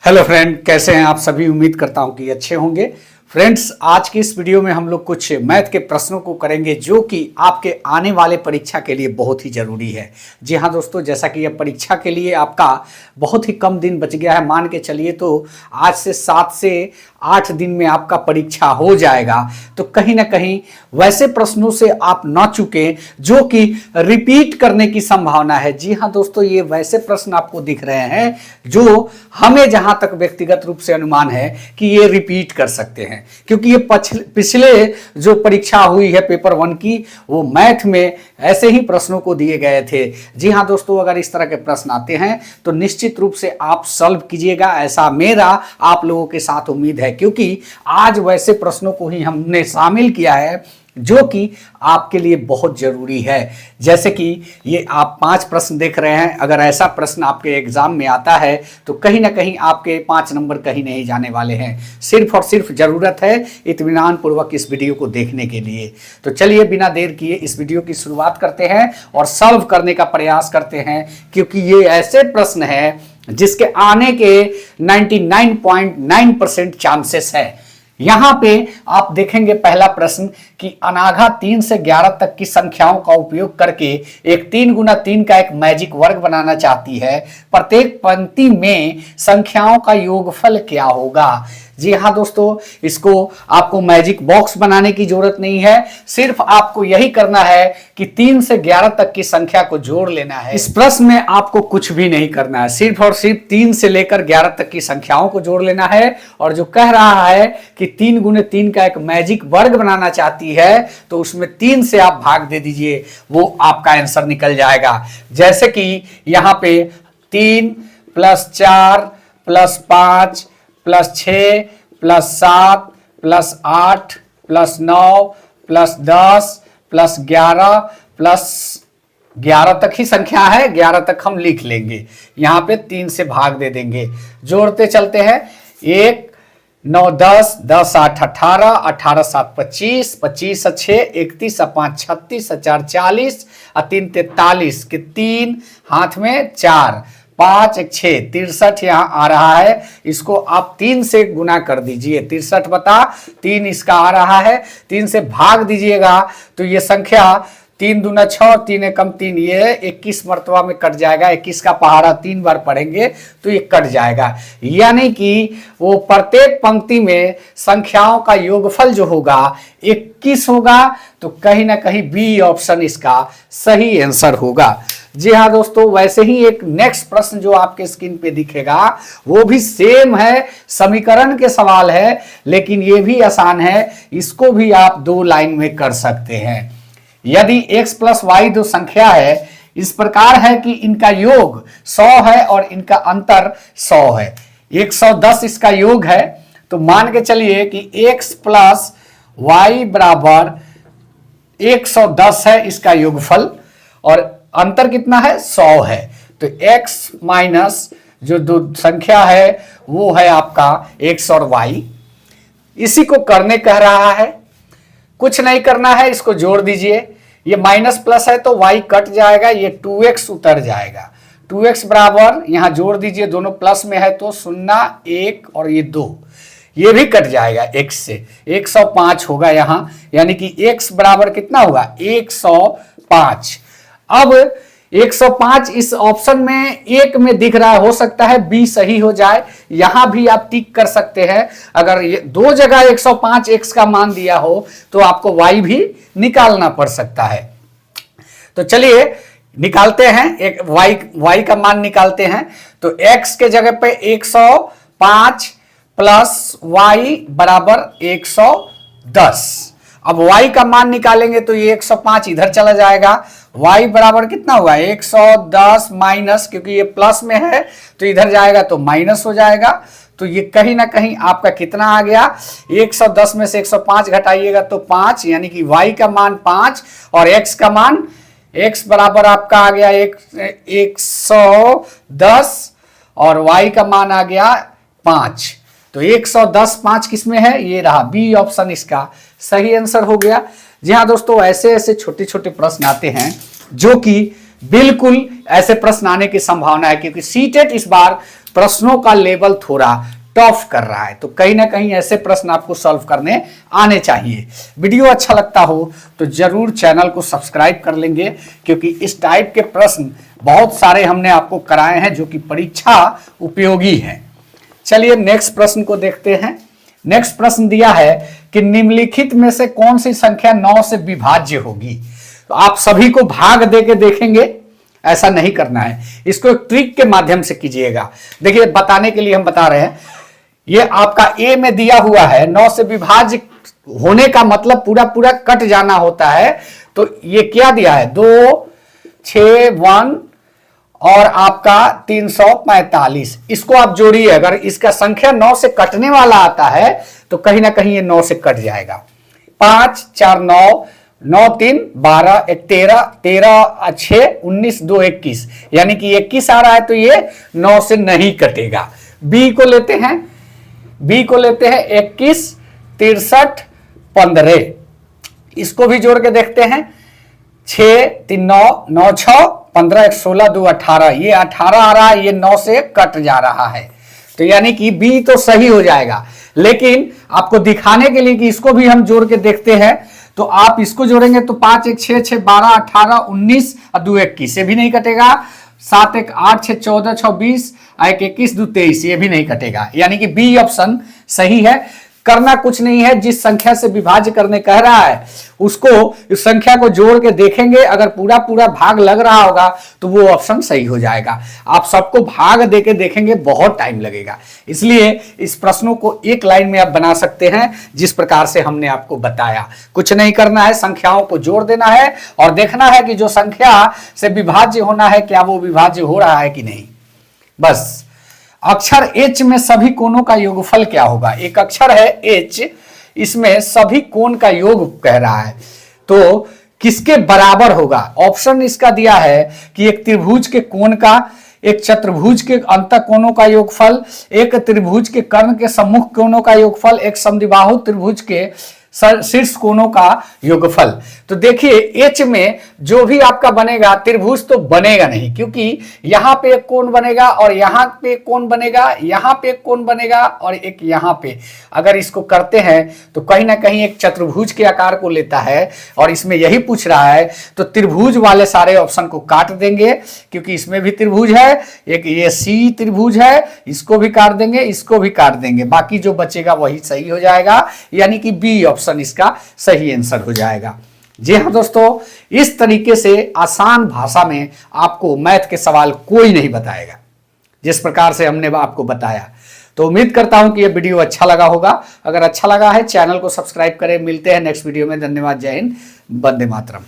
Hello friend, कैसे हैं आप सभी। उम्मीद करता हूं कि अच्छे होंगे। फ्रेंड्स, आज की इस वीडियो में हम लोग कुछ मैथ के प्रश्नों को करेंगे जो कि आपके आने वाले परीक्षा के लिए बहुत ही ज़रूरी है। जी हाँ दोस्तों, जैसा कि अब परीक्षा के लिए आपका बहुत ही कम दिन बच गया है। मान के चलिए तो आज से 7 से 8 दिन में आपका परीक्षा हो जाएगा। तो कहीं ना कहीं वैसे प्रश्नों से आप ना चूकें जो कि रिपीट करने की संभावना है। जी हाँ दोस्तों, ये वैसे प्रश्न आपको दिख रहे हैं जो हमें जहां तक व्यक्तिगत रूप से अनुमान है कि ये रिपीट कर सकते हैं, क्योंकि ये पिछले जो परीक्षा हुई है पेपर 1 की, वो मैथ में ऐसे ही प्रश्नों को दिए गए थे। जी हाँ दोस्तों, अगर इस तरह के प्रश्न आते हैं तो निश्चित रूप से आप सॉल्व कीजिएगा, ऐसा मेरा आप लोगों के साथ उम्मीद है, क्योंकि आज वैसे प्रश्नों को ही हमने शामिल किया है जो कि आपके लिए बहुत जरूरी है। जैसे कि ये आप 5 प्रश्न देख रहे हैं। अगर ऐसा प्रश्न आपके एग्जाम में आता है तो कहीं ना कहीं आपके 5 नंबर कहीं नहीं जाने वाले हैं। सिर्फ और सिर्फ जरूरत है इत्मीनान पूर्वक इस वीडियो को देखने के लिए। तो चलिए बिना देर किए इस वीडियो की शुरुआत करते हैं और सॉल्व करने का प्रयास करते हैं, क्योंकि ये ऐसे प्रश्न है जिसके आने के 99.9% चांसेस है। यहां पे आप देखेंगे पहला प्रश्न कि अनाघा 3 से 11 तक की संख्याओं का उपयोग करके एक 3 गुना 3 का एक मैजिक वर्ग बनाना चाहती है। प्रत्येक पंक्ति में संख्याओं का योगफल क्या होगा। जी हाँ दोस्तों, इसको आपको मैजिक बॉक्स बनाने की जरूरत नहीं है। सिर्फ आपको यही करना है कि 3 से 11 तक की संख्या को जोड़ लेना है। इस प्रश्न में आपको कुछ भी नहीं करना है, सिर्फ और सिर्फ 3 से लेकर 11 तक की संख्याओं को जोड़ लेना है। और जो कह रहा है कि 3 गुने 3 का एक मैजिक वर्ग बनाना चाहती है, तो उसमें 3 से आप भाग दे दीजिए, वो आपका आंसर निकल जाएगा। जैसे कि यहाँ पे 3 + 4 + 5 + 6 + 7 + 8 + 9 + 10 + 11 + 11 तक ही संख्या है, 11 तक हम लिख लेंगे। यहाँ पे 3 से भाग दे देंगे, जोड़ते चलते हैं। 1 9 10 10 8 18 18 7 25 25 6 31 5 36 4 40 3 43 के 3 हाथ में 4 5 1 6 63 यहाँ आ रहा है। इसको आप 3 से गुना कर दीजिए। 63 बटा 3 इसका आ रहा है। 3 से भाग दीजिएगा तो ये संख्या 3 दूना 6 3 एकम 3, ये 21 मर्तबा में कट जाएगा। 21 का पहाड़ा 3 बार पढ़ेंगे तो ये कट जाएगा। यानी कि वो प्रत्येक पंक्ति में संख्याओं का योगफल जो होगा 21 होगा। तो कहीं ना कहीं बी ऑप्शन इसका सही आंसर होगा। जी हाँ दोस्तों, वैसे ही एक नेक्स्ट प्रश्न जो आपके स्क्रीन पे दिखेगा वो भी सेम है, समीकरण के सवाल है, लेकिन ये भी आसान है। इसको भी आप 2 लाइन में कर सकते हैं। यदि x + y 2 संख्या है, इस प्रकार है कि इनका योग 100 है और इनका अंतर 100 है। 110 इसका योग है। तो मान के चलिए कि x + y = 110 है इसका योगफल, और अंतर कितना है 100 है। तो x - जो 2 संख्या है वो है आपका x और y। इसी को करने कह रहा है, कुछ नहीं करना है, इसको जोड़ दीजिए। ये माइनस प्लस है तो y कट जाएगा, ये 2x उतर जाएगा। 2x बराबर यहाँ जोड़ दीजिए, दोनों प्लस में है तो 0 1 और ये 2, ये भी कट जाएगा x से। 105 होगा यहाँ, यानी कि x बराबर कितना होगा 105। अब 105 इस ऑप्शन में एक में दिख रहा है, हो सकता है बी सही हो जाए। यहां भी आप टिक कर सकते हैं। अगर ये 2 जगह 105 x का मान दिया हो तो आपको y भी निकालना पड़ सकता है। तो चलिए निकालते हैं, एक y का मान निकालते हैं। तो x के जगह पे 105 + y = 110। अब y का मान निकालेंगे तो ये 105 इधर चला जाएगा। y बराबर कितना हुआ 110 माइनस, क्योंकि ये प्लस में है तो इधर जाएगा तो माइनस हो जाएगा। तो ये कहीं ना कहीं आपका कितना आ गया, 110 में से 105 घटाइएगा तो 5, यानी कि y का मान 5 और x का मान, x बराबर आपका आ गया 110 और y का मान आ गया 5। तो 110 5 किसमें है, ये रहा बी ऑप्शन इसका सही आंसर हो गया। जी हाँ दोस्तों, ऐसे ऐसे छोटे छोटे प्रश्न आते हैं जो कि बिल्कुल ऐसे प्रश्न आने की संभावना है, क्योंकि सीटेट इस बार प्रश्नों का लेवल थोड़ा टफ कर रहा है। तो कहीं ना कहीं ऐसे प्रश्न आपको सॉल्व करने आने चाहिए। वीडियो अच्छा लगता हो तो जरूर चैनल को सब्सक्राइब कर लेंगे, क्योंकि इस टाइप के प्रश्न बहुत सारे हमने आपको कराए हैं जो कि परीक्षा उपयोगी हैं। चलिए नेक्स्ट प्रश्न को देखते हैं। नेक्स्ट प्रश्न दिया है कि निम्नलिखित में से कौन सी संख्या 9 से विभाज्य होगी। तो आप सभी को भाग दे के देखेंगे, ऐसा नहीं करना है, इसको एक ट्रिक के माध्यम से कीजिएगा। देखिए बताने के लिए हम बता रहे हैं, ये आपका ए में दिया हुआ है 9 से विभाज्य होने का मतलब पूरा पूरा कट जाना होता है। तो ये क्या दिया है 2, 6, 1 और आपका 345, इसको आप जोड़िए। अगर इसका संख्या 9 से कटने वाला आता है तो कहीं ना कहीं ये 9 से कट जाएगा। 5, 4, 9, 9, 3, 12, 13, 13, 6, 19, 2, 21, यानी कि 21 आ रहा है तो ये 9 से नहीं कटेगा। बी को लेते हैं, 21, 63, 15, इसको भी जोड़ के देखते हैं। 6, 3, 9, 9, 6, 15, 1, 16, 2, 18, ये 18 आ रहा है, ये 9 से कट जा रहा है। तो यानी कि बी तो सही हो जाएगा, लेकिन आपको दिखाने के लिए कि इसको भी हम जोड़ के देखते हैं, तो आप इसको जोड़ेंगे तो 5, 1, 6, 6, 12, 18, 19 और 2, 21, ये भी नहीं कटेगा। 7, 1, 8, 6, 14, 26, 1, 21, 2, 23, ये भी नहीं कटेगा। यानी कि बी ऑप्शन सही है। करना कुछ नहीं है, जिस संख्या से विभाज्य करने कह रहा है उसको इस संख्या को जोड़ के देखेंगे, अगर पूरा पूरा भाग लग रहा होगा तो वो ऑप्शन सही हो जाएगा। आप सबको भाग देके देखेंगे, बहुत टाइम लगेगा। इसलिए इस प्रश्नों को एक लाइन में आप बना सकते हैं जिस प्रकार से हमने आपको बताया। कुछ नहीं करना है, संख्याओं को जोड़ देना है और देखना है कि जो संख्या से विभाज्य होना है क्या वो विभाज्य हो रहा है कि नहीं, बस। अक्षर H में सभी कोणों का योगफल क्या होगा। एक अक्षर है H, इसमें सभी कोण का योग कह रहा है, तो किसके बराबर होगा। ऑप्शन इसका दिया है कि एक त्रिभुज के कोण का, एक चतुर्भुज के अंत कोणों का योगफल, एक त्रिभुज के कर्ण के सम्मुख कोणों का योगफल, एक समद्विबाहु त्रिभुज के शीर्ष कोणों का योगफल। तो देखिए एच में जो भी आपका बनेगा, त्रिभुज तो बनेगा नहीं, क्योंकि यहां पे एक कोण बनेगा और यहां पे एक कोण बनेगा, यहां पे एक कोण बनेगा और एक यहां पे। अगर इसको करते हैं तो कहीं ना कहीं एक चतुर्भुज के आकार को लेता है और इसमें यही पूछ रहा है, तो त्रिभुज वाले सारे ऑप्शन को काट देंगे, क्योंकि इसमें भी त्रिभुज है, एक ये सी त्रिभुज है, इसको भी काट देंगे, इसको भी काट देंगे, बाकी जो बचेगा वही सही हो जाएगा। यानी कि बी ऑप्शन इसका सही आंसर हो जाएगा। जी हाँ दोस्तों, इस तरीके से आसान भाषा में आपको मैथ के सवाल कोई नहीं बताएगा जिस प्रकार से हमने आपको बताया। तो उम्मीद करता हूं कि यह वीडियो अच्छा लगा होगा। अगर अच्छा लगा है चैनल को सब्सक्राइब करें। मिलते हैं नेक्स्ट वीडियो में। धन्यवाद। जय हिंद। वंदे मातरम।